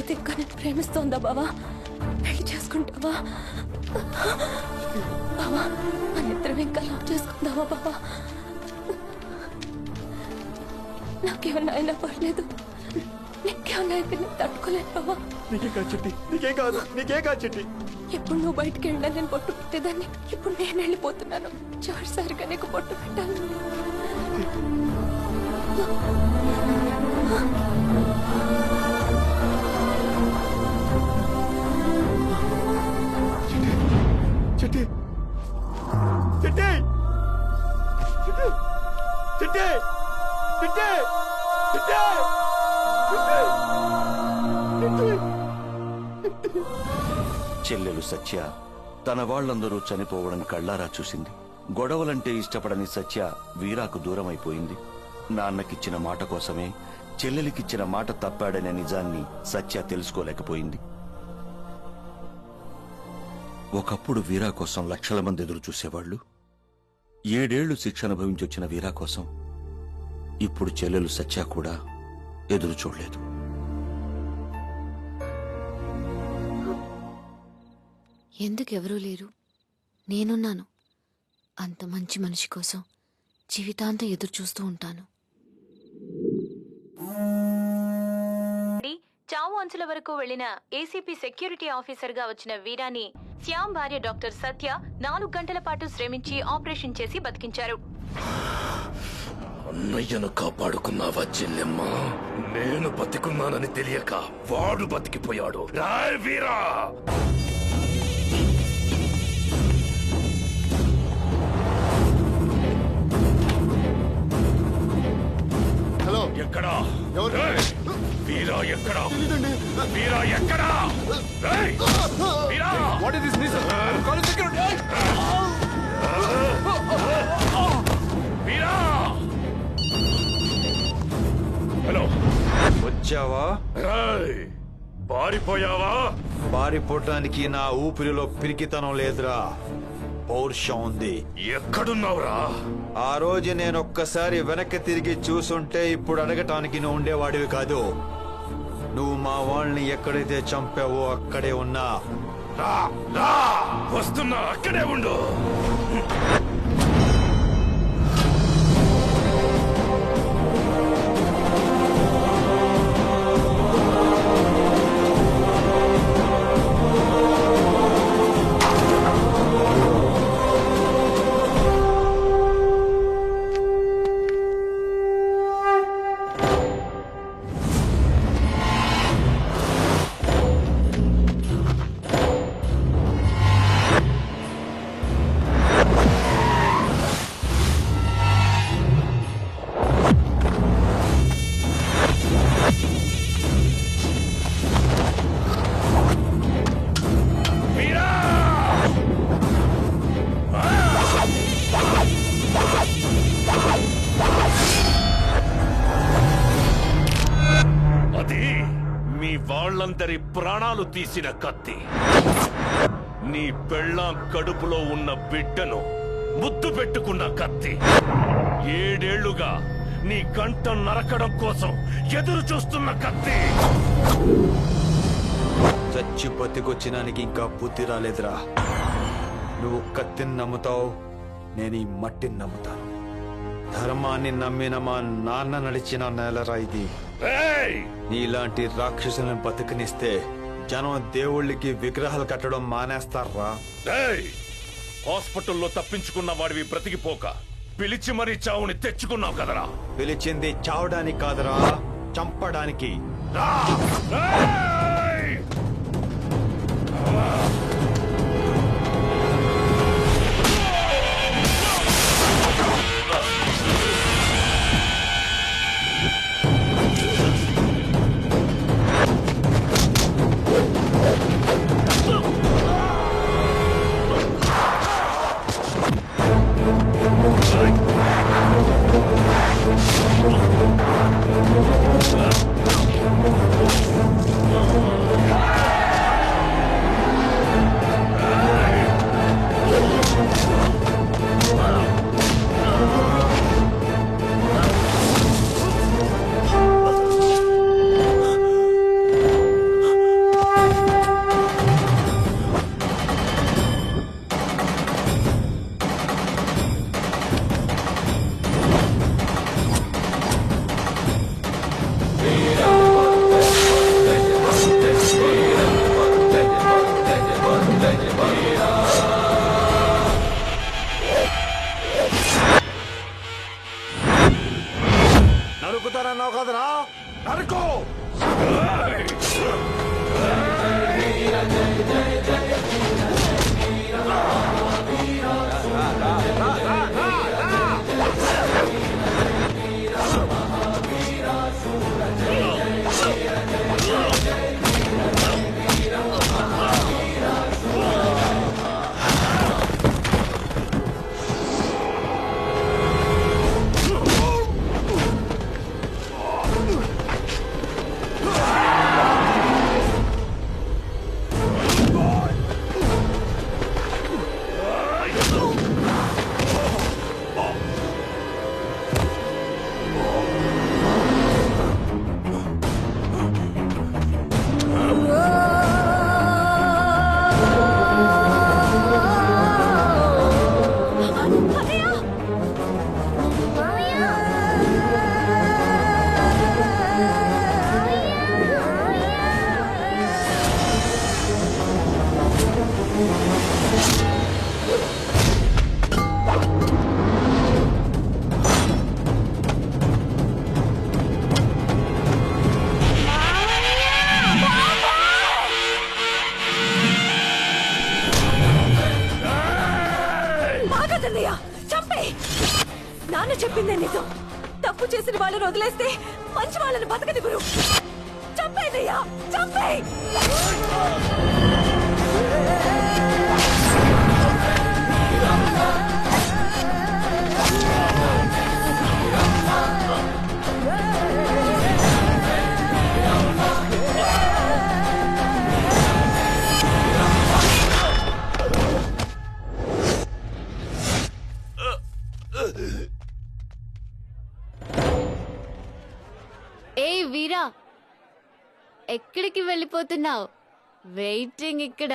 ప్రీతి ఇంకా నేను ప్రేమిస్తోందా బావా? పెళ్లి చేసుకుంటావా బావా? మన ఇద్దరం ఇంకా లవ్ చేసుకుందావా బావా? నాకేమన్నా అయినా పర్లేదు, నీకేమన్నా అయితే నేను తట్టుకోలేను బావా. నీకే కాదు చిట్టి. ఎప్పుడు నువ్వు బయటికి వెళ్ళినా నేను బొట్టు పెట్టేదాన్ని. ఇప్పుడు నేను వెళ్ళిపోతున్నాను, చివరిసారిగా నీకు బొట్టు పెట్టాలి. చిట్టి చిట్టి చిట్టి చిట్టి చిట్టి చిట్టి. చెల్లెలు సత్య తన వాళ్ళందరూ చనిపోవడం కళ్ళారా చూసింది. గొడవలంటే ఇష్టపడని సత్య వీరాకు దూరమైపోయింది. నాన్నకిచ్చిన మాట కోసమే చెల్లెలికిచ్చిన మాట తప్పాడనే నిజాన్ని సత్య తెలుసుకోలేకపోయింది. ఒకప్పుడు వీరా కోసం లక్షల మంది ఎదురు చూసేవాళ్లు. 7 ఏళ్లు శిక్ష అనుభవించొచ్చిన వీరా కోసం ఇప్పుడు చెల్లెలు సత్య కూడా ఎదురు చూడలేదు. ఎందుకు ఎవరూ లేరు, నేనున్నాను. అంత మంచి మనిషి కోసం జీవితాంతం ఎదురు చూస్తూ ఉంటాను. చావు అంచుల వరకు వెళ్లిన ఏసీపీ సెక్యూరిటీ ఆఫీసర్ గా వచ్చిన వీరాని శ్యామ్ భార్య డాక్టర్ సత్య 4 గంటల పాటు శ్రమించి ఆపరేషన్ చేసి బతికించారు. అన్నయ్యను కాపాడుకున్నావా చెల్లెమ్మ? నేను బతికున్నానని తెలియక వాడు బతికిపోయాడు. రాయ్ వీరా! హలో, ఎక్కడా ఎవరు? వీరా ఎక్కడా? వీరా ఎక్కడా? Veera! What is this reason? Call security. Veera! Hello, వచ్చావా? పారిపోయావా? పారిపోవటానికి నా ఊపిరిలో పిరికితనం లేదురా, పౌరుషం ఉంది. ఎక్కడున్నావురా? ఆ రోజు నేను ఒక్కసారి వెనక్కి తిరిగి చూసుంటే ఇప్పుడు అడగటానికి నువ్వు ఉండేవాడివి కాదు. నువ్వు మా వాళ్ళని ఎక్కడైతే చంపావో అక్కడే ఉన్నా. వస్తున్నా, అక్కడే ఉండు. వాళ్ళందరి ప్రాణాలు తీసిన కత్తి. నీ పెళ్ళాం కడుపులో ఉన్న బిడ్డను ముద్దు పెట్టుకున్న కత్తి. 7 ఏళ్లుగా నీ కంఠం నరకడం కోసం ఎదురు చూస్తున్న కత్తి. చచ్చి బతికొచ్చినానికి ఇంకా బుద్ధి రాలేదురా. నువ్వు కత్తిని నమ్ముతావు, నేను ఈ మట్టిని నమ్ముతాను. ధర్మాన్ని నమ్మిన మా నాన్న నడిచిన నేలరా ఇది. నీలాంటి రాక్షసులను బతికనిస్తే జనం దేవుళ్ళకి విగ్రహాలు కట్టడం మానేస్తారా? హాస్పిటల్లో తప్పించుకున్న వాడివి బ్రతికిపోక పిలిచి మరీ చావుని తెచ్చుకున్నావు కదరా. పిలిచింది చావడానికి కాదురా, చంపడానికి. చంపేనయ్యా, చంపే. నాన్న చెప్పిందే నిజం. తప్పు చేసిన వాళ్ళని వదిలేస్తే మంచి వాళ్ళని బతకని గురు. చంపేనయ్యా, చంపే. ఏ వీరా, ఎక్కడికి వెళ్ళిపోతున్నావు? వెయిటింగ్ ఇక్కడ.